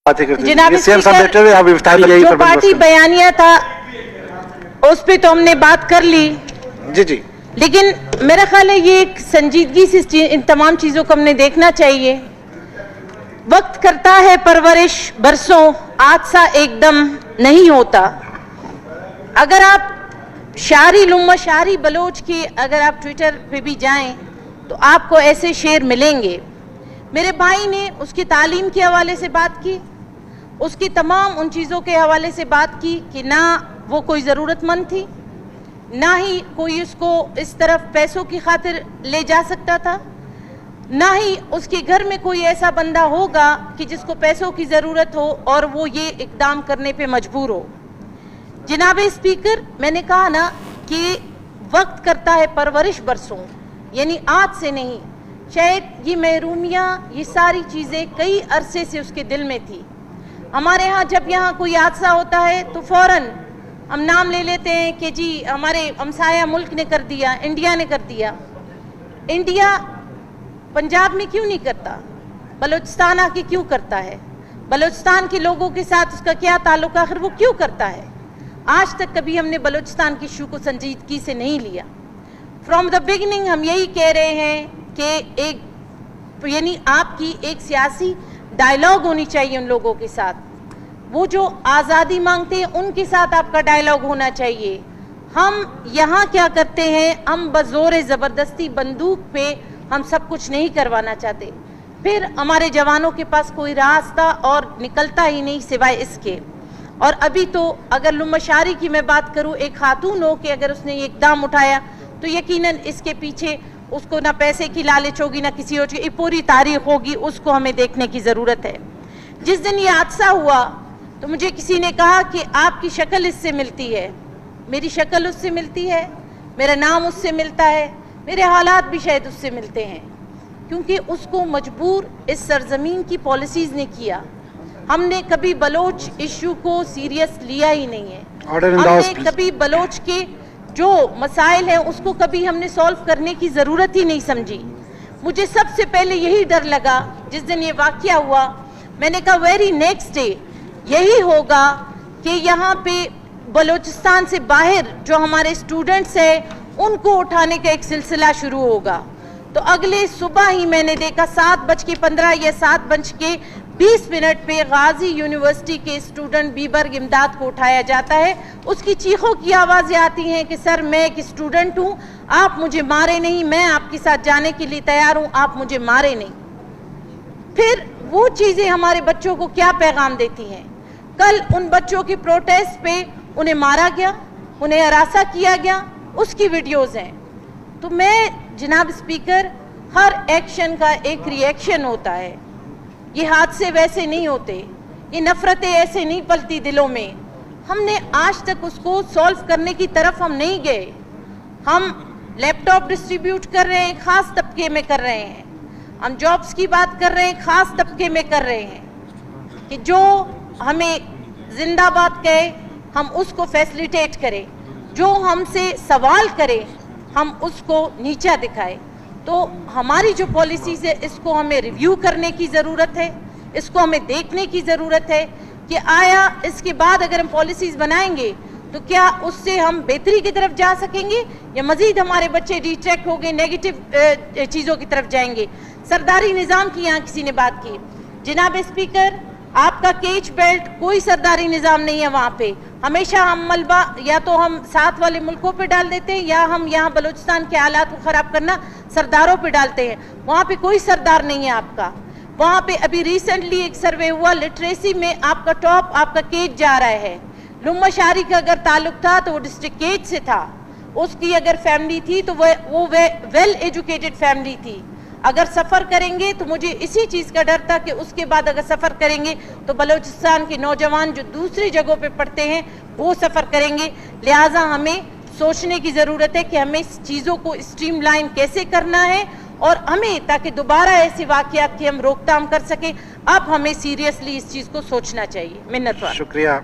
जनाब स्पीकर, जो पार्टी बयानिया था उस पे तो हमने बात कर ली जी, लेकिन मेरा ख्याल है ये एक संजीदगी से इन तमाम चीजों को हमने देखना चाहिए। वक्त करता है परवरिश बरसों, आज सा एकदम नहीं होता। अगर आप शारी लुम्मा शारी बलोच की अगर आप ट्विटर पे भी जाएं तो आपको ऐसे शेर मिलेंगे। मेरे भाई ने उसकी तालीम के हवाले से बात की, उसकी तमाम उन चीज़ों के हवाले से बात की कि ना वो कोई ज़रूरतमंद थी, ना ही कोई उसको इस तरफ पैसों की खातिर ले जा सकता था, ना ही उसके घर में कोई ऐसा बंदा होगा कि जिसको पैसों की ज़रूरत हो और वो ये इक़दाम करने पे मजबूर हो। जनाब स्पीकर, मैंने कहा ना कि वक्त करता है परवरिश बरसों, यानी आज से नहीं। शायद ये महरूमियाँ, ये सारी चीज़ें कई अरसे से उसके दिल में थी। हमारे यहाँ जब यहाँ कोई हादसा होता है तो फ़ौरन हम नाम ले लेते हैं कि जी हमारे हमसाया मुल्क ने कर दिया, इंडिया ने कर दिया। इंडिया पंजाब में क्यों नहीं करता? बलूचिस्तान आके क्यों करता है? बलूचिस्तान के लोगों के साथ उसका क्या ताल्लुक, आखिर वो क्यों करता है? आज तक कभी हमने बलूचिस्तान की इशू को संजीदगी से नहीं लिया। फ्रॉम द बिगिनिंग हम यही कह रहे हैं कि एक यानी आपकी एक सियासी डायलॉग होनी चाहिए उन लोगों के साथ। वो जो आज़ादी मांगते हैं उनके साथ आपका डायलॉग होना चाहिए। हम यहाँ क्या करते हैं, हम बज़ोर ज़बरदस्ती बंदूक पे हम सब कुछ नहीं करवाना चाहते। फिर हमारे जवानों के पास कोई रास्ता और निकलता ही नहीं सिवाय इसके। और अभी तो अगर लुम्मशारी की मैं बात करूँ, एक खातून हो कि अगर उसने ये इक़दाम उठाया तो यकीनन इसके पीछे उसको ना पैसे की लालच होगी ना किसी और की, पूरी तारीख होगी, उसको हमें देखने की ज़रूरत है। जिस दिन ये हादसा हुआ तो मुझे किसी ने कहा कि आपकी शक्ल इससे मिलती है। मेरी शक्ल उससे मिलती है, मेरा नाम उससे मिलता है, मेरे हालात भी शायद उससे मिलते हैं, क्योंकि उसको मजबूर इस सरजमीन की पॉलिसीज़ ने किया। हमने कभी बलोच इशू को सीरियस लिया ही नहीं है। हमने कभी बलोच के जो मसाइल हैं उसको कभी हमने सॉल्व करने की ज़रूरत ही नहीं समझी। मुझे सबसे पहले यही डर लगा जिस दिन ये वाक़या हुआ। मैंने कहा वेरी नेक्स्ट डे यही होगा कि यहाँ पे बलूचिस्तान से बाहर जो हमारे स्टूडेंट्स हैं उनको उठाने का एक सिलसिला शुरू होगा। तो अगले सुबह ही मैंने देखा 7:15 या 7:20 पे गाजी यूनिवर्सिटी के स्टूडेंट बीबर्ग इमदाद को उठाया जाता है। उसकी चीखों की आवाज़ें आती हैं कि सर मैं एक स्टूडेंट हूँ, आप मुझे मारे नहीं, मैं आपके साथ जाने के लिए तैयार हूँ, आप मुझे मारे नहीं। फिर वो चीज़ें हमारे बच्चों को क्या पैगाम देती हैं? कल उन बच्चों की प्रोटेस्ट पे उन्हें मारा गया, उन्हें हरासा किया गया, उसकी वीडियोज़ हैं। तो मैं जनाब स्पीकर, हर एक्शन का एक रिएक्शन होता है। ये हादसे वैसे नहीं होते, ये नफ़रतें ऐसे नहीं पलती दिलों में। हमने आज तक उसको सॉल्व करने की तरफ हम नहीं गए। हम लैपटॉप डिस्ट्रीब्यूट कर रहे हैं, ख़ास तबके में कर रहे हैं। हम जॉब्स की बात कर रहे हैं, ख़ास तबके में कर रहे हैं कि जो हमें जिंदाबाद कहे हम उसको फैसिलिटेट करें, जो हमसे सवाल करें हम उसको नीचा दिखाएं। तो हमारी जो पॉलिसीज़ है इसको हमें रिव्यू करने की ज़रूरत है, इसको हमें देखने की ज़रूरत है कि आया इसके बाद अगर हम पॉलिसीज़ बनाएंगे तो क्या उससे हम बेहतरी की तरफ जा सकेंगे या मज़ीद हमारे बच्चे डिस्ट्रैक्ट हो गए, नेगेटिव चीज़ों की तरफ जाएंगे। सरदारी निज़ाम की यहाँ किसी ने बात की। जनाब स्पीकर, आपका केज बेल्ट कोई सरदारी निज़ाम नहीं है वहाँ पे। हमेशा हम मलबा या तो हम साथ वाले मुल्कों पे डाल देते हैं या हम यहाँ बलूचिस्तान के हालात को ख़राब करना सरदारों पे डालते हैं। वहाँ पे कोई सरदार नहीं है आपका। वहाँ पे अभी रिसेंटली एक सर्वे हुआ, लिटरेसी में आपका टॉप आपका केज जा रहा है। लुम्मशारी का अगर ताल्लुक था तो वो डिस्ट्रिक्ट केज से था। उसकी अगर फैमिली थी तो वो वेल एजुकेटेड फैमिली थी। अगर सफ़र करेंगे तो मुझे इसी चीज़ का डर था कि उसके बाद अगर सफ़र करेंगे तो बलूचिस्तान के नौजवान जो दूसरी जगहों पे पढ़ते हैं वो सफ़र करेंगे। लिहाजा हमें सोचने की ज़रूरत है कि हमें इस चीज़ों को स्ट्रीमलाइन कैसे करना है और हमें ताकि दोबारा ऐसे वाक़यात की हम रोकथाम कर सकें। अब हमें सीरियसली इस चीज़ को सोचना चाहिए। मिन्नतवार। शुक्रिया।